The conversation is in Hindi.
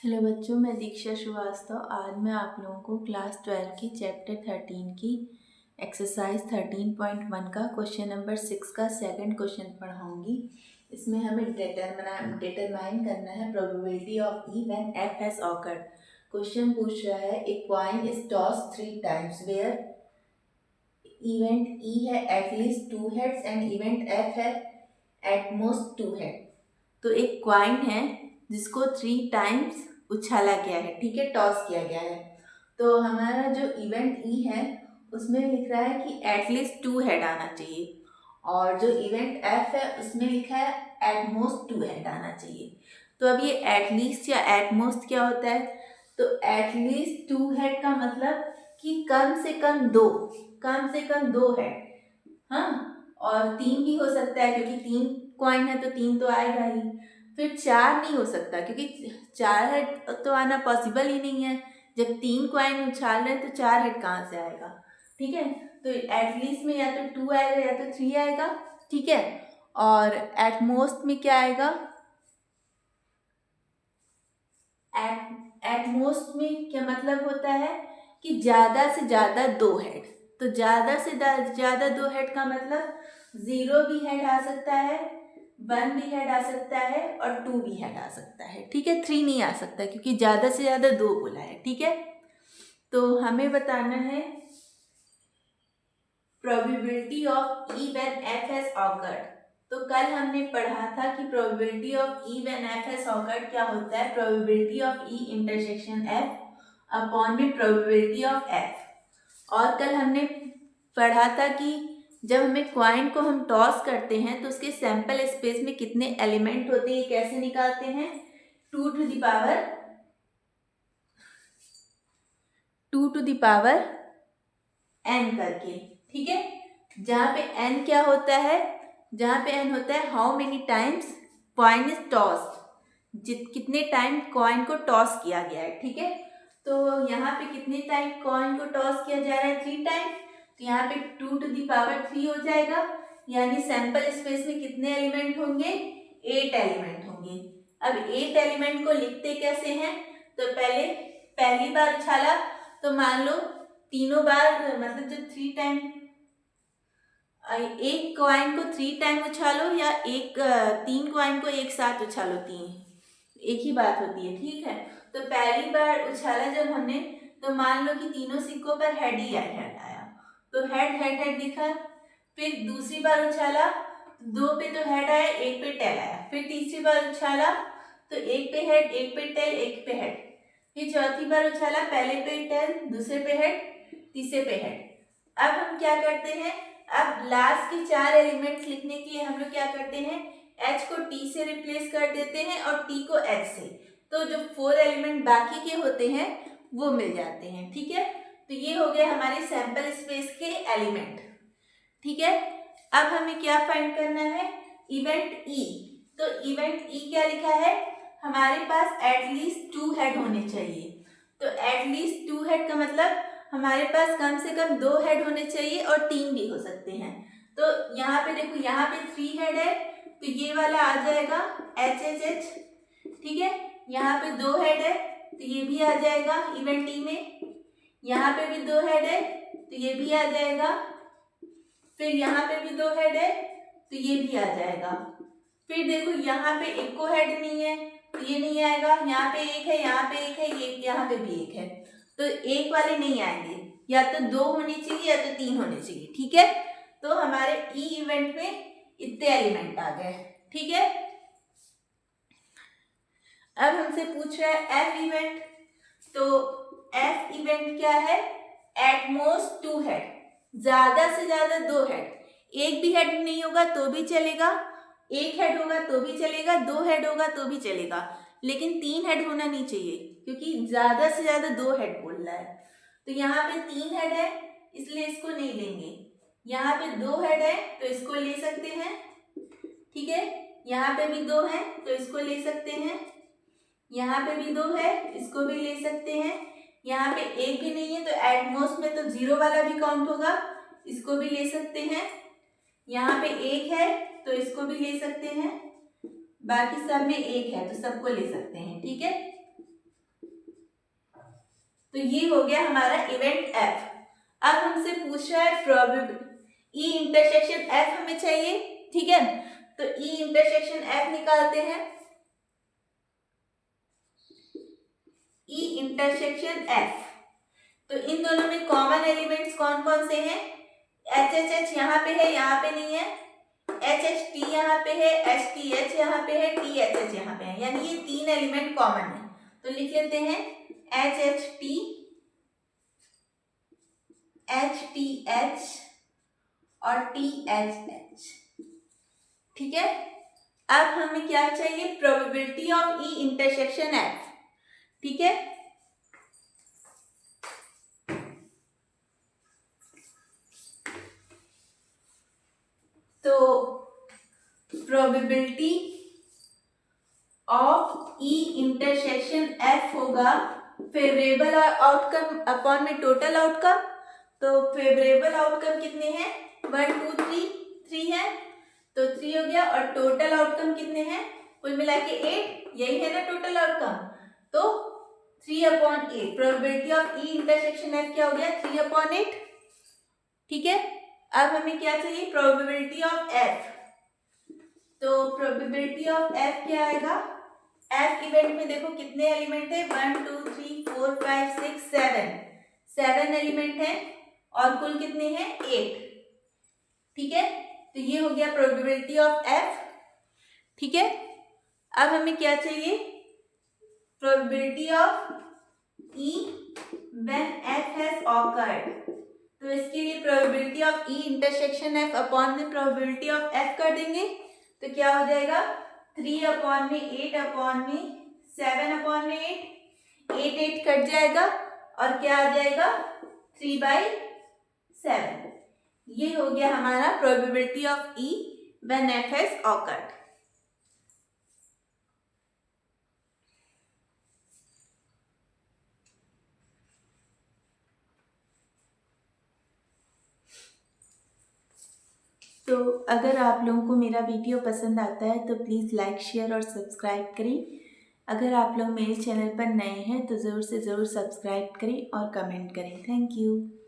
हेलो बच्चों, मैं दीक्षा श्रीवास्तव। आज मैं आप लोगों को क्लास 12 की चैप्टर 13 की एक्सरसाइज 13.1 का क्वेश्चन नंबर 6 का सेकंड क्वेश्चन पढ़ाऊंगी। इसमें हमें डिटरमाइन करना है probability of E when F has occurred. Question पूछ रहा है a coin is toss 3 times where event E है at least 2 heads and event F है एट मोस्ट 2 हेड। तो एक क्वाइन है जिसको 3 टाइम्स उछाला गया है, ठीक है, टॉस किया गया है। तो हमारा जो इवेंट ई है उसमें लिख रहा है कि एटलीस्ट 2 हेड आना चाहिए, और जो इवेंट एफ है उसमें लिखा है एट मोस्ट 2 हेड आना चाहिए। तो अब ये एटलीस्ट या एट मोस्ट क्या होता है? तो एटलीस्ट 2 हेड का मतलब कि कम से कम दो हेड। हाँ, और 3 भी हो सकता है क्योंकि 3 कॉइन है तो 3 तो आएगा ही। फिर 4 नहीं हो सकता क्योंकि 4 हेड तो आना पॉसिबल ही नहीं है। जब 3 कॉइन उछाल रहे हैं तो 4 हेड कहाँ से आएगा? ठीक है, तो एटलीस्ट में या तो 2 आएगा या तो 3 आएगा, ठीक है। और एट मोस्ट में क्या आएगा? एट मोस्ट में क्या मतलब होता है कि ज्यादा से ज्यादा 2 हेड। तो ज्यादा से ज्यादा 2 हेड का मतलब 0 भी हेड आ सकता है, 1 भी हेड आ सकता है और 2 भी हेड आ सकता है, ठीक है। 3 नहीं आ सकता क्योंकि ज्यादा से ज्यादा 2 बोला है, ठीक है। तो हमें बताना है probability of E when F has awkward. तो कल हमने पढ़ा था कि probability of E when F has awkward क्या होता है? Probability of E intersection F upon में प्रोबेबिलिटी ऑफ एफ। और कल हमने पढ़ा था कि जब हमें क्वाइन को हम टॉस करते हैं तो उसके सैंपल स्पेस में कितने एलिमेंट होते हैं, कैसे निकालते हैं? 2 टू द पावर n करके, ठीक है। जहाँ पे n क्या होता है? जहाँ पे n होता है how many times coin is tossed, कितने टाइम कॉइन को टॉस किया गया है, ठीक है। तो यहाँ पे कितने टाइम कॉइन को टॉस किया जा रहा है? 3 टाइम। तो यहाँ पे 2 टू द पावर 3 हो जाएगा, यानी सैंपल स्पेस में कितने एलिमेंट होंगे? 8 एलिमेंट होंगे। अब 8 एलिमेंट को लिखते कैसे हैं? तो पहली बार उछाला तो मान लो तीनों बार, मतलब जो 3 टाइम, एक कॉइन को 3 टाइम उछालो या 3 कॉइन को एक साथ उछालो, 3 एक ही बात होती है, ठीक है। तो पहली बार उछाला जब हमने, तो मान लो कि तीनों सिक्कों पर हेड ही हेड आया, तो हेड हेड हेड दिखा। फिर दूसरी बार उछाला, 2 पे तो हेड आया, 1 पे टेल आया। फिर तीसरी बार उछाला तो 1 पे हेड, 1 पे टेल, 1 पे हेड। फिर चौथी बार उछाला, पहले पे टेल, दूसरे पे हेड, तीसरे पे हेड। अब हम क्या करते हैं? अब लास्ट के 4 एलिमेंट्स लिखने के लिए हम लोग क्या करते हैं? H को T से रिप्लेस कर देते हैं और T को H से। तो जो 4 एलिमेंट बाकी के होते हैं वो मिल जाते हैं, ठीक है। तो ये हो गया हमारे सैंपल स्पेस के एलिमेंट, ठीक है। अब हमें क्या फाइंड करना है? Event E. तो इवेंट ई क्या लिखा है? हमारे पास एटलीस्ट 2 हेड होने चाहिए। तो एटलीस्ट 2 हेड का मतलब हमारे पास कम से कम 2 हेड होने चाहिए और 3 भी हो सकते हैं। तो यहाँ पे देखो, यहाँ पे 3 हेड है तो ये वाला आ जाएगा एच एच एच, ठीक है। यहाँ पे 2 हेड है तो ये भी आ जाएगा इवेंट ई में। यहाँ पे भी 2 हेड है तो ये भी आ जाएगा। फिर यहाँ पे भी 2 हेड है तो ये भी आ जाएगा। फिर देखो यहाँ पे एक को हेड नहीं है तो ये नहीं आएगा। यहाँ पे एक है, यहाँ पे एक है, ये यहाँ पे भी एक है, तो एक वाले नहीं आएंगे। या तो 2 होने चाहिए या तो 3 होने चाहिए, ठीक है। तो हमारे ई इवेंट में इतने एलिमेंट आ गए, ठीक है। अब हमसे पूछ रहा है एफ इवेंट। तो एफ इवेंट क्या है? एट मोस्ट 2 हेड, ज्यादा से ज्यादा 2 हेड। एक भी हेड नहीं होगा तो भी चलेगा, एक हेड होगा तो भी चलेगा, 2 हेड होगा तो भी चलेगा, लेकिन 3 हेड होना नहीं चाहिए क्योंकि ज्यादा से ज्यादा 2 हेड बोल रहा है। तो यहाँ पे 3 हेड है इसलिए इसको नहीं लेंगे। यहाँ पे 2 हेड है तो इसको ले सकते हैं, ठीक है। यहाँ पे भी 2 है तो इसको ले सकते हैं। यहाँ पे भी 2 है, इसको भी ले सकते हैं। यहाँ पे एक भी नहीं है तो एट मोस्ट में तो 0 वाला भी काउंट होगा, इसको भी ले सकते हैं। यहाँ पे 1 है तो इसको भी ले सकते हैं। बाकी सब में 1 है तो सबको ले सकते हैं, ठीक है। तो ये हो गया हमारा इवेंट एफ। अब हमसे पूछ रहा है प्रोबेबिलिटी ई इंटरसेक्शन एफ हमें चाहिए, ठीक है। तो ई इंटरसेक्शन एफ निकालते हैं। ई इंटरसेक्शन एफ, तो इन दोनों में कॉमन एलिमेंट्स कौन कौन से हैं? एच एच एच यहाँ पे है, यहाँ पे नहीं है। एच एच टी यहाँ पे है, एच टी एच यहाँ पे है, टी एच एच यहाँ पे है, यानी ये तीन एलिमेंट कॉमन है। तो लिख लेते हैं H H T, H T H और टी एच एच, ठीक है। अब हमें क्या चाहिए? Probability of E intersection F, ठीक है। तो probability of E intersection F होगा फेवरेबल आउटकम अपॉन में टोटल आउटकम। तो फेवरेबल आउटकम कितने हैं? 1 2 3 है, तो 3 हो गया। और टोटल आउटकम कितने हैं? कुल मिला के 8, यही है ना टोटल आउटकम। तो 3/8 probability of E intersection F क्या हो गया? 3/8, ठीक है। अब हमें क्या चाहिए? Probability of F. तो प्रोबेबिलिटी ऑफ एफ क्या आएगा? एफ इवेंट में देखो कितने एलिमेंट है? 1 2 3 4 5 6 7 एलिमेंट है और कुल कितने हैं? 8, ठीक है। तो ये हो गया प्रोबेबिलिटी ऑफ एफ, ठीक है। अब हमें क्या चाहिए? Probability of E when F has awkward. तो इसके लिए probability of E intersection F upon में प्रोबेबिलिटी ऑफ एफ कर देंगे, तो क्या हो जाएगा? 3/8 8/7/8, 8 कट जाएगा और क्या आ जाएगा? 3/7। ये हो गया हमारा probability of E when F has awkward. तो अगर आप लोगों को मेरा वीडियो पसंद आता है तो प्लीज़ लाइक शेयर और सब्सक्राइब करें। अगर आप लोग मेरे चैनल पर नए हैं तो ज़रूर से ज़रूर सब्सक्राइब करें और कमेंट करें। Thank you.